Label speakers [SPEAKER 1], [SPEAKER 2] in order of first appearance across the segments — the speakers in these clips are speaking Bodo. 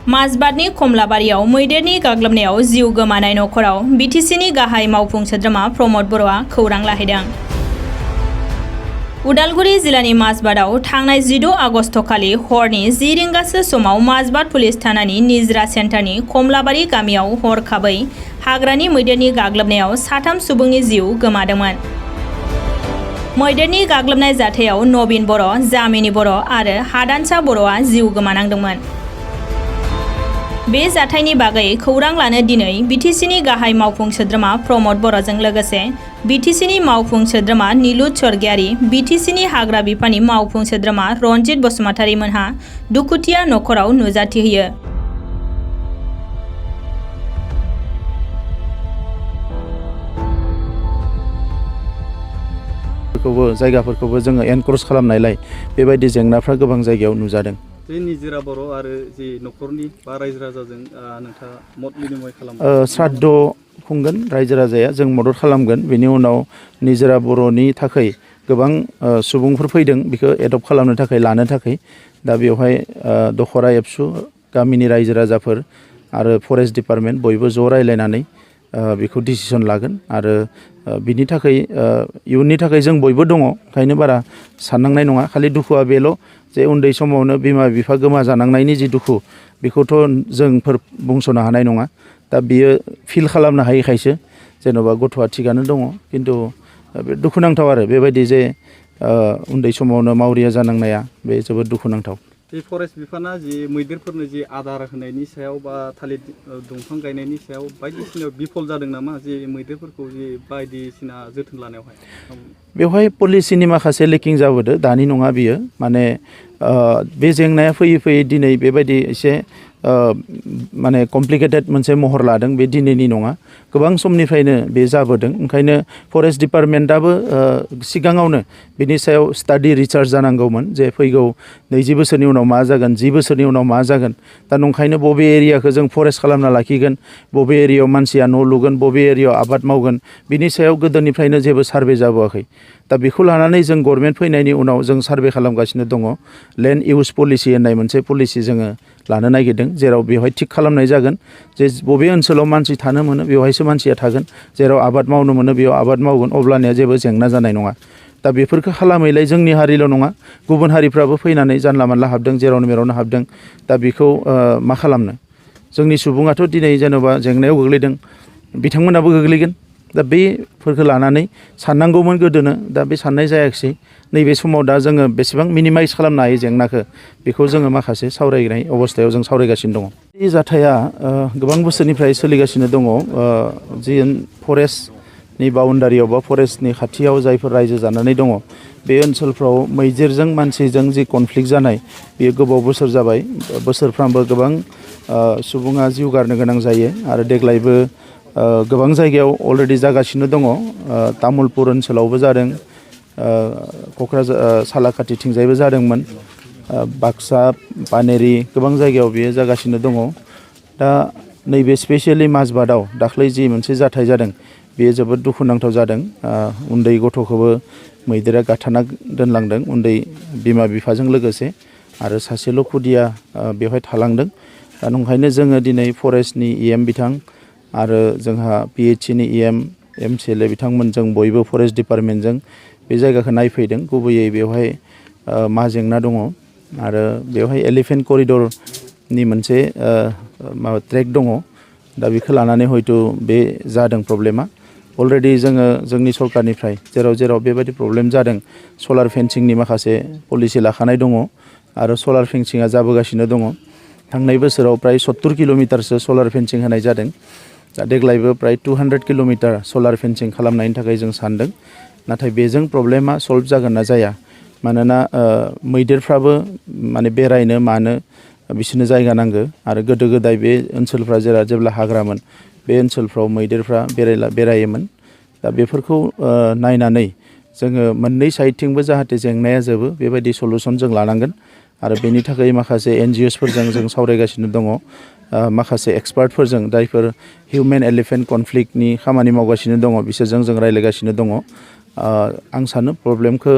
[SPEAKER 1] माजबादनि कमलाबारियाव मैदेरनि गाग्लोबनायाव जिउ गोमानाय नखराव बिटिसिनि गाहाय मावफुं सोद्रोमा प्रमद बर'आ खौरां लाहैदों। उदालगुरि जिल्लानि माजबादाव थांनाय 16 आगस्ट खालि हरनि 10 रिंगासो समाव माजबाद पुलिस थानानि निजरा सेन्टारनि कमलाबारि गामियाव हरखाबै हाग्रानि मैदेरनि गाग्लोबनायाव 3 सुबुंनि जिउ गोमादोंमोन। मैदेरनि गाग्लोबनाय जाथायाव नबिन बर', जामिनी बर' आरो हादानसा बर'आ जिउ गोमानांदोंमोन। बे जाथायनि बागै खौरां लानो दिनै बिटिसिनि गाहाय मावफुं सोद्रोमा प्रमद बर'जों लोगोसे बिटिसिनि मावफुं सोद्रोमा नीलुत स्वर्गियारी, बिटिसिनि हाग्रा बिफाननि मावफुं सोद्रोमा रनजित बसुमतारी मोनहा दुखुथिया नखराव नुजाथिहोयो।
[SPEAKER 2] जायगाफोरखौबो जोङो एनकरेज खालामनायलाय बेबायदि जेंनाफ्रा गोबां जायगायाव नुजादों।
[SPEAKER 3] बे निजोरा बर' आरो जि नखरनि बा रायजो राजाजों नोंथाङा मत बिनिमय खालामो।
[SPEAKER 2] श्राद्ध खुंगोन रायजो राजाया, जों मदद खालामगोन। बेनि उनाव निजोरा बर'नि थाखाय गोबां सुबुंफोर फैदों बेखौ एडप्ट खालामनो थाखाय लानो थाखाय। दा बेवहाय दखरा एबसु गामिनि रायजो राजाफोर आरो फरेस्ट डिपार्टमेन्ट बयबो ज' रायलायनानै बेखौ डिसिसन लागोन आरो बिनि थाखाय इयुननि थाखाय जों बयबो दङ, ओंखायनो बारा साननांनाय नङा। खालि दुखुआ बेल' जे उन्दै समावनो बिमा बिफा गोमाजानांनायनि जि दुखु बेखौथ' जोंफोर बुंस'नो हानाय नङा। दा बियो फिल खालामनो हायैखायसो जेन'बा गथ'आ थिगानो दङ, खिन्थु दुखुनांथाव आरो बेबायदि जे उन्दै समावनो मावरिया जानांनाया बे जोबोद दुखुनांथाव।
[SPEAKER 3] बे फरेस्ट बिफाना जि मैदेरफोरनो जि आदार होनायनि सायाव बा थालिर दंफां गायनायनि सायाव बायदिसिना बिफल जादों नामा, जे मैदेरफोरखौ जि बायदिसिना जोथोन लानायावहाय?
[SPEAKER 2] बेवहाय पलिसिनि माखासे लेकिं जाबोदो, दानि नङा बियो। माने बे जेंनाया फैयै फैयै दिनै बेबायदि एसे माने कमप्लिकेटेड मोनसे महर लादों। बे दिनैनि नङा, गोबां समनिफ्रायनो बे जाबोदों। ओंखायनो फरेस्ट डिपार्टमेन्टआबो सिगाङावनो बिनि सायाव स्टाडि रिसार्च जानांगौमोन जे फैगौ 20 बोसोरनि उनाव मा जागोन, 10 बोसोरनि उनाव मा जागोन। दा नंखायनो बबे एरियाखौ जों फरेस्ट खालामना लाखिगोन, बबे एरियायाव मानसिया न' लुगोन, बबे एरियायाव आबाद मावगोन, बिनि सायाव गोदोनिफ्रायनो जेबो सार्भे जाबोआखै। दा बेखौ लानानै जों गभर्नमेन्ट फैनायनि उनाव जों सार्भे खालामगासिनो दङ। लेन्ड इउज पलिसि होननाय मोनसे पलिसि जोङो लानो नागिरदों, जेराव बेवहाय थिग खालामनाय जागोन जे बबे ओनसोलाव मानसि थानो मोनो बेवहायसो मानसिया थागोन, जेराव आबाद मावनो मोनो बेयाव आबाद मावगोन, अब्लानिया जेबो जेंना जानाय नङा। दा बेफोरखौ खालामैलाय जोंनि हारिल' नङा, गुबुन हारिफ्राबो फैनानै जानला मानला हाबदों, जेरावनो मेरावनो हाबदों। दा बेखौ मा खालामनो? जोंनि सुबुङाथ' दिनै जेन'बा जेंनायाव गोग्लैदों, बिथांमोनाबो गोग्लैगोन। दा बेफोरखौ लानानै साननांगौमोन गोदोनो, दा बे साननाय जायाखिसै। नैबे समाव दा जोङो बेसेबां मिनिमाइज खालामनो हायो जेंनाखौ, बेखौ जोङो माखासे सावरायनाय अबस्थायाव जों सावरायगासिनो दङ। बे जाथाया गोबां बोसोरनिफ्राय सोलिगासिनो दङ। जि फरेस्टनि बाउन्डारियाव बा फरेस्टनि खाथियाव जायफोर रायजो जानानै दङ, बे ओनसोलफ्राव मैदेरजों मानसिजों जि कनफ्लिक्ट जानाय बेयो गोबाव बोसोर जाबाय। बोसोरफ्रामबो गोबां सुबुङा जिउ गारनो गोनां जायो आरो देग्लायबो गोबां जायगायाव अलरेडि जागासिनो दङ। तामुलपुर ओनसोलावबो जादों, क'क्राझार सालाकाटिथिंजायबो जादोंमोन, बाक्सा, पानेरि गोबां जायगायाव बेयो जागासिनो दङ। दा नैबे स्पेसियेलि माजबादाव दाख्लै जि मोनसे जाथाय जादों बेयो जोबोद दुखुनांथाव जादों। उन्दै गथ'खौबो मैदेरा गाथारना दोनलांदों, उन्दै बिमा बिफाजों लोगोसे, आरो सासेल' खुदिया बेवहाय थालांदों। दा नंखायनो जोङो दिनै फरेस्टनि EM बिथां आरो जोंहा PHCनि EM MCLA बिथांमोनजों बयबो फरेस्ट डिपार्टमेन्टजों बे जायगाखौ नायफैदों। गुबैयै बेवहाय मा जेंना दङ, आरो बेवहाय एलिफेन्ट करिडरनि मोनसे माबा ट्रेक दङ। दा बेखौ लानानै हयथ' बे जादों प्रब्लेमा। अलरेडि जोङो जोंनि सरकारनिफ्राय जेराव जेराव बेबायदि प्रब्लेम जादों सलार फेन्सिंनि माखासे पलिसि लाखानाय दङ, आरो सलार फेन्सिंआ जाबोगासिनो दङ। थांनाय बोसोराव प्राय 70 किल'मिटारसो सलार फेन्सिं होनाय जादों। दा देग्लायबो प्राय 200 किल'मिटार सलार फेन्सिं खालामनायनि थाखाय जों सानदों। नाथाय बेजों प्रब्लेमा सल्भ जागोन ना जाया, मानोना मैदेरफ्राबो माने बेरायनो मानो बिसोरनो जायगा नांगौ। आरो गोदो गोदाय बे ओनसोलफ्रा जेब्ला हाग्रामोन बे ओनसोलफ्राव मैदेरफ्रा बेरायोमोन। दा बेफोरखौ नायनानै जोङो मोननै साइडथिंबो जाहाथे जेंनाया जोबो बेबायदि सलुसन जों लानांगोन। आरो बेनि थाखाय माखासे NGOsफोरजों जों सावरायगासिनो दङ, माखासे एक्सपार्टफोरजों जायफोर हिउमेन एलिफेन्ट कनफ्लिक्टनि खामानि मावगासिनो दङ बिसोरजों जों रायज्लायगासिनो दङ। आं सानो प्रब्लेमखौ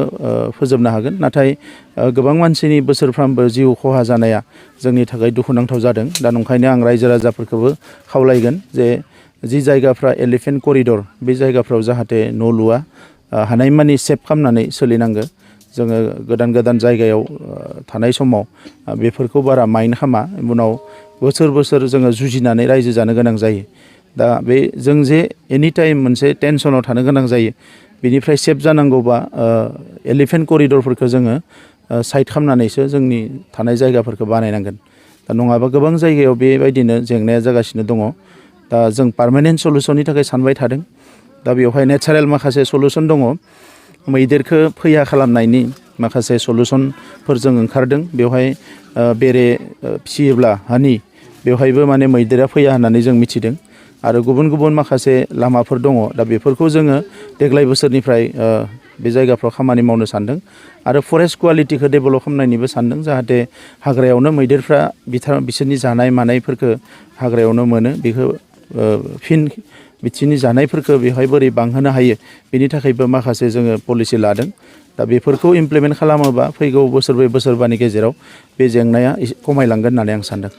[SPEAKER 2] फोजोबनो हागोन। नाथाय गोबां मानसिनि बोसोरफ्रामबो जिउ खहा जानाया जोंनि थाखाय दुखुनांथाव जादों। दा नंखायनो आं रायजो राजाफोरखौबो खावलायगोन जे जि जायगाफ्रा एलिफेन्ट करिडर बे जायगाफ्राव जाहाथे न' लुआ, हानायमानि सेभ खालामनानै सोलिनांगो। जोङो गोदान गोदान जायगायाव थानाय समाव बेफोरखौ बारा माइन्ड खामा, उनाव बोसोर बोसोर जोङो जुजिनानै रायजो जानो गोनां जायो। दा बे जों जे एनि टाइम मोनसे टेनसनाव थानो गोनां जायो, बेनिफ्राय सेभ जानांगौबा एलिफेन्ट करिडरफोरखौ जोङो साइड खालामनानैसो जोंनि थानाय जायगाफोरखौ बानायनांगोन। दा नङाबा गोबां जायगायाव बेबायदिनो जेंनाया जागासिनो दङ। दा जों पार्मानेन्ट सलुसननि थाखाय सानबाय थादों। दा बेवहाय नेचारेल माखासे सलुसन दङ। मैदेरखौ फैया खालामनायनि माखासे सलुसनफोर जों ओंखारदों। बेवहाय बेरे फिसियोब्ला बेवहायबो माने मैदेरा फैया होननानै जों मिथिदों। आरो गुबुन गुबुन माखासे लामाफोर दङ। दा बेफोरखौ जोङो देग्लाय बोसोरनिफ्राय बे जायगाफ्राव खामानि मावनो सानदों। आरो फरेस्ट कुवालिटिखौ डेभेलप खालामनायनिबो सानदों, जाहाथे हाग्रायावनो मैदेरफ्रा बिसोरनि जानाय मानायफोरखौ हाग्रायावनो मोनो। बेखौ फिन बिसोरनि जानायफोरखौ बेवहाय बोरै बांहोनो हायो, बेनि थाखायबो माखासे जोङो पलिसि लादों। दा बेफोरखौ इमप्लिमेन्ट खालामोबा फैगौ बोसोरब्रै बोसोरबानि गेजेराव बे जेंनाया एसे खमायलांगोन होननानै आं सानदों।